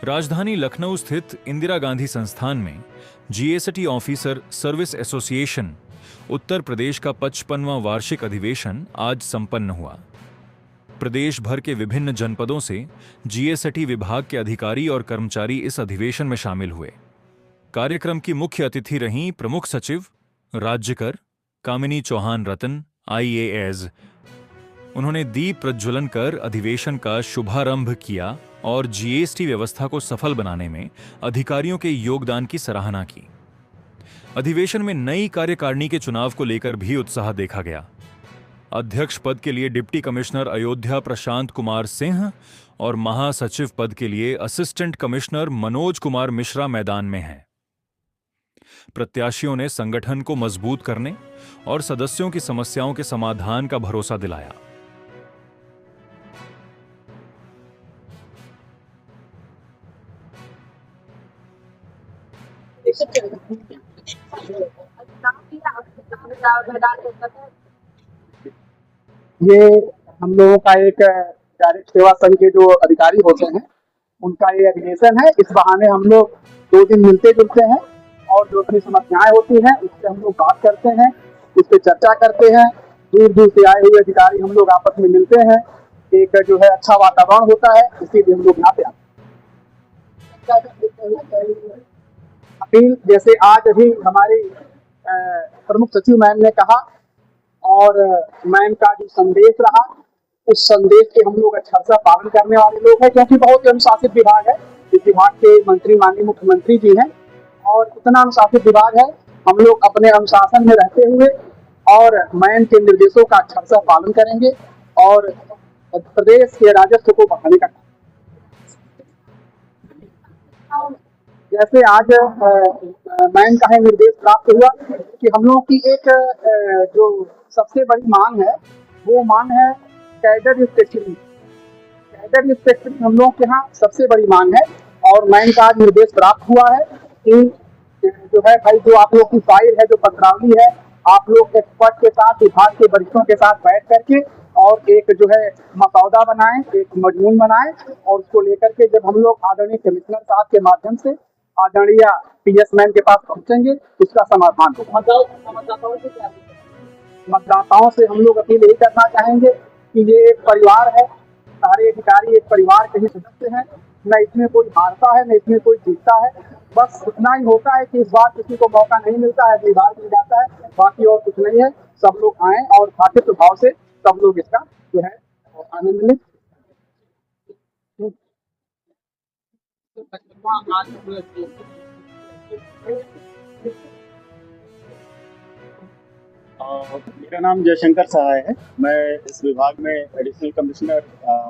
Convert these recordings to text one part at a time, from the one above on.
राजधानी लखनऊ स्थित इंदिरा गांधी संस्थान में GST officer service association Uttar Pradesh का 55वां वार्षिक अधिवेशन आज संपन्न हुआ। प्रदेश भर के विभिन्न जनपदों से जीएसटी विभाग के अधिकारी और कर्मचारी इस अधिवेशन में शामिल हुए। कार्यक्रम की मुख्य अतिथि रहीं प्रमुख सचिव राज्य कर कामिनी चौहान रतन IAS। उन्होंने दीप प्रज्वलन कर अधिवेशन का शुभारंभ किया और जीएसटी व्यवस्था को सफल बनाने में अधिकारियों के योगदान की सराहना की। अधिवेशन में नई कार्यकारिणी के चुनाव को लेकर भी उत्साह देखा गया। अध्यक्ष पद के लिए डिप्टी कमिश्नर अयोध्या प्रशांत कुमार सिंह और महासचिव पद के लिए असिस्टेंट कमिश्नर मनोज कुमार मिश्रा मैदान में हैं। प्रत्याशियों ने संगठन को मजबूत करने और सदस्यों की समस्याओं के समाधान का भरोसा दिलाया। ये हम लोगों का एक डायरेक्ट सेवा संघ के जो अधिकारी होते हैं उनका ये अधिवेशन है। इस बहाने हम लोग 2 दिन मिलते जुलते हैं और जो अपनी समस्याएं होती हैं उससे हम लोग बात करते हैं, उस पर चर्चा करते हैं। दूर दूर से आए हुए अधिकारी हम लोग आपस में मिलते हैं, एक जो है अच्छा वातावरण होता है, इसीलिए हम लोग यहाँ पे आते हैं। अपील जैसे आज अभी हमारी प्रमुख सचिव मैम ने कहा और मैम का जो संदेश रहा उस संदेश के हम लोग अच्छा सा पालन करने वाले लोग हैं, क्योंकि बहुत ही अनुशासित विभाग है। इस विभाग के मंत्री माननीय मुख्यमंत्री जी हैं और इतना अनुशासित विभाग है। हम लोग अपने अनुशासन में रहते हुए और मैम के निर्देशों का अच्छा सा पालन करेंगे और प्रदेश के राजस्व को बढ़ाने का। जैसे आज मैम का है निर्देश प्राप्त हुआ कि हम लोगों की एक जो सबसे बड़ी मांग है वो मांग है कैडर स्ट्रक्चरिंग। कैडर स्ट्रक्चरिंग हम लोगों के यहाँ सबसे बड़ी मांग है और मैम का आज निर्देश प्राप्त हुआ है कि जो है भाई जो आप लोग की फाइल है, जो पत्रावली है, आप लोग एक्सपर्ट के साथ, विभाग के वरिष्ठों के साथ बैठ करके और एक जो है मसौदा बनाएं, एक मजमून बनाएं और उसको लेकर के जब हम लोग आदरणीय कमिश्नर साहब के माध्यम से आदरणीय PS मैम के पास पहुंचेंगे उसका समाधान होगा। मतदाताओं से हम लोग अपील यही करना चाहेंगे कि ये एक परिवार है, सारे अधिकारी एक परिवार के ही सदस्य हैं। न इसमें कोई हारता है न इसमें कोई जीतता है, बस उतना ही होता है कि इस बार किसी को मौका नहीं मिलता है, विभाग मिल जाता है, बाकी और कुछ नहीं है। सब लोग आए और भातृत्व भाव से सब लोग इसका जो है आनंद लें। मेरा नाम जयशंकर सहाय है। मैं इस विभाग में एडिशनल कमिश्नर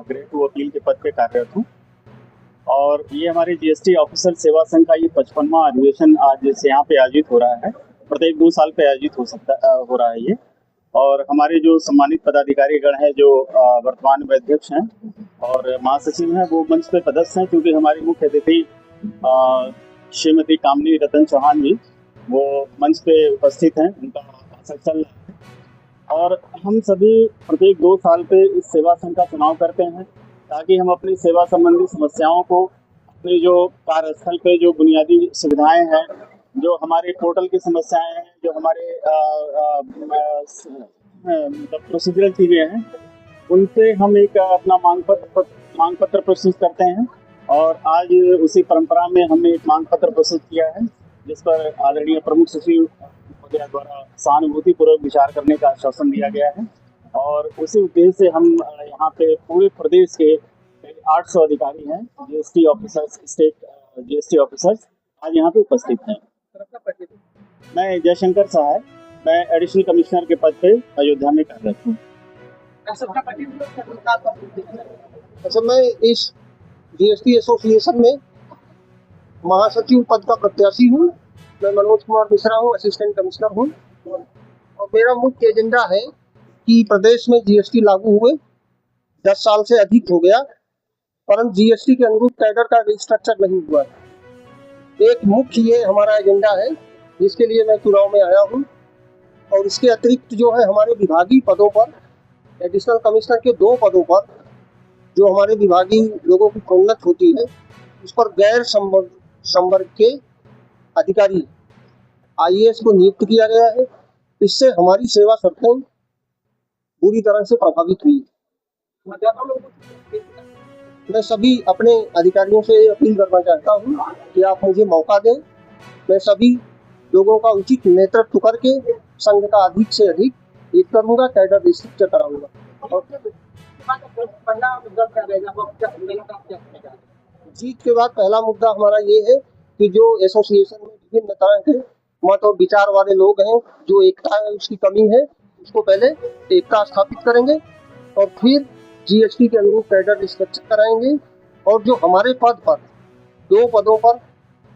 ग्रेड 2 वकील के पद पे कार्यरत हूँ और ये हमारे जीएसटी ऑफिसर सेवा संघ का ये 55वां अधिवेशन आज यहाँ पे आयोजित हो रहा है। प्रत्येक 2 साल पे आयोजित हो रहा है ये। और हमारे जो सम्मानित पदाधिकारी गण हैं जो वर्तमान में अध्यक्ष हैं और महासचिव हैं वो मंच पे पदस्थ हैं, क्योंकि हमारी मुख्य अतिथि श्रीमती कामिनी रतन चौहान जी वो मंच पे उपस्थित हैं, उनका चल रहा है। और हम सभी प्रत्येक 2 साल पे इस सेवा संघ का चुनाव करते हैं ताकि हम अपनी सेवा संबंधी समस्याओं को, अपने जो कार्यस्थल पे जो बुनियादी सुविधाएं हैं, जो हमारे पोर्टल की समस्याएं हैं, जो हमारे प्रोसीजरल चीज़ें हैं, उनसे हम एक अपना मांग पत्र प्रस्तुत करते हैं। और आज उसी परंपरा में हमने एक मांग पत्र प्रस्तुत किया है जिस पर आदरणीय प्रमुख सचिव द्वारा सहानुभूति पूर्वक विचार करने का आश्वासन दिया गया है। और उसी उद्देश्य से हम यहाँ पे पूरे प्रदेश के 800 अधिकारी हैं, GST officers, state GST officers आज यहाँ पे उपस्थित हैं। मैं जयशंकर सहाय, मैं एडिशनल कमिश्नर के पद पे अयोध्या में कार्यरत हूँ। अच्छा, मैं इस जीएसटी एसोसिएशन में महासचिव पद का प्रत्याशी हूँ। मैं मनोज कुमार मिश्रा हूँ, असिस्टेंट कमिश्नर हूँ और मेरा मुख्य एजेंडा है कि प्रदेश में जीएसटी लागू हुए 10 साल से अधिक हो गया, परंतु जीएसटी के अनुरूप कैडर का रिस्ट्रक्चर नहीं हुआ। एक मुख्य ये हमारा एजेंडा है जिसके लिए मैं चुनाव में आया हूँ। और इसके अतिरिक्त जो है हमारे विभागीय पदों पर, एडिशनल कमिश्नर के 2 पदों पर जो हमारे विभागीय लोगों की प्रोन्नत होती है, उस पर गैर संवर्ग के अधिकारी IAS को नियुक्त किया गया है। इससे हमारी सेवा शर्तें पूरी तरह से प्रभावित हुई। मैं सभी अपने अधिकारियों से अपील करना चाहता हूँ कि आप मुझे मौका दें। मैं सभी लोगों का उचित नेतृत्व करके संघ का अधिक से अधिक एक करूँगा, कैडर रिस्ट्रक्चर कराऊंगा। और जीत के बाद पहला मुद्दा हमारा ये है कि जो एसोसिएशन में विभिन्न तरह के मत और विचार वाले लोग हैं, जो एकता है उसकी कमी है, उसको पहले एकता स्थापित करेंगे और फिर GST के अनुरूप कैडर स्ट्रक्चर कराएंगे। और जो हमारे पद पर 2 पदों पर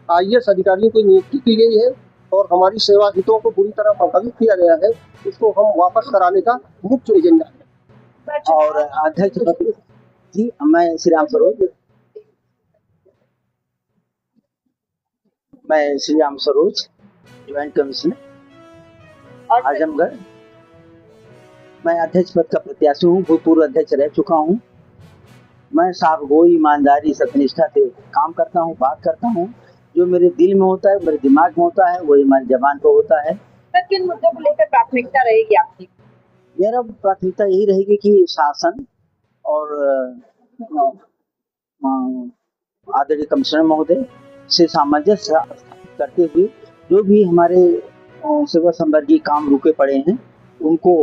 IAS अधिकारियों की नियुक्ति की गई है और हमारी सेवा हितों को पूरी तरह प्रभावित किया गया है, इसको हम वापस कराने का मुख्य एजेंडा है। और अध्यक्ष जी, मैं श्री राम सरोज, ज्वाइंट कमिश्नर आजमगढ़। मैं अध्यक्ष पद का प्रत्याशी हूँ, भूतपूर्व अध्यक्ष रह चुका हूँ। मैं साफगोई, ईमानदारी, सत्यनिष्ठा से काम करता हूँ, बात करता हूँ। जो मेरे दिल में होता है, मेरे दिमाग में होता है, वही हमारी जबान पर होता है। सर, किन मुद्दों को लेकर प्राथमिकता रहेगी आपकी? मेरा प्राथमिकता यही रहेगी कि शासन और आदरणीय कमिश्नर महोदय से सामंजस्य स्थापित करते हुए जो भी हमारे सेवा संवर्गीय काम रुके पड़े हैं उनको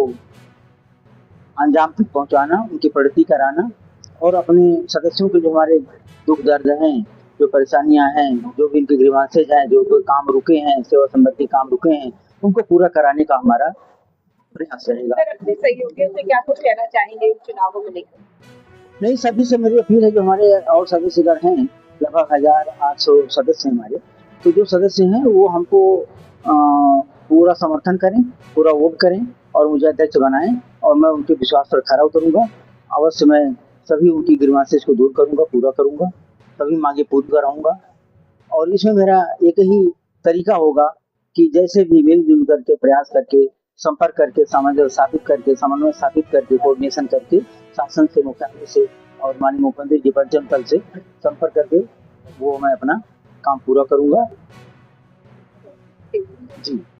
अंजाम तक पहुंचाना, उनकी प्रगति कराना और अपने सदस्यों के जो हमारे दुख दर्द हैं, जो परेशानियां हैं, जो भी इनके ग्रीवांसेज हैं, जो कोई काम रुके हैं, सेवा संबंधी काम रुके हैं, उनको पूरा कराने का हमारा प्रयास रहेगा। सर, अपने सहयोगियों से क्या कुछ कहना चाहेंगे चुनावों को लेकर? नहीं, सभी से मेरी अपील है, जो हमारे और सदस्यगण हैं, लगभग 1800 सदस्य हैं हमारे, तो जो सदस्य हैं वो हमको पूरा समर्थन करें, पूरा वोट करें और मुझे अध्यक्ष बनाएं और मैं उनके विश्वास पर खरा उतरूंगा। अवश्य मैं सभी उनकी ग्रीवांसेस को दूर करूंगा, पूरा करूंगा, सभी मांगे पूरी कराऊंगा। और इसमें मेरा एक ही तरीका होगा कि जैसे भी मिलजुल करके प्रयास करके, संपर्क करके, सामंजस्य स्थापित करके, समन्वय स्थापित करके, कोऑर्डिनेशन करके शासन से, मुख्यालय से और माननीय मुख्यमंत्री जी पर जनपद से संपर्क करके वो मैं अपना काम पूरा करूंगा। जी।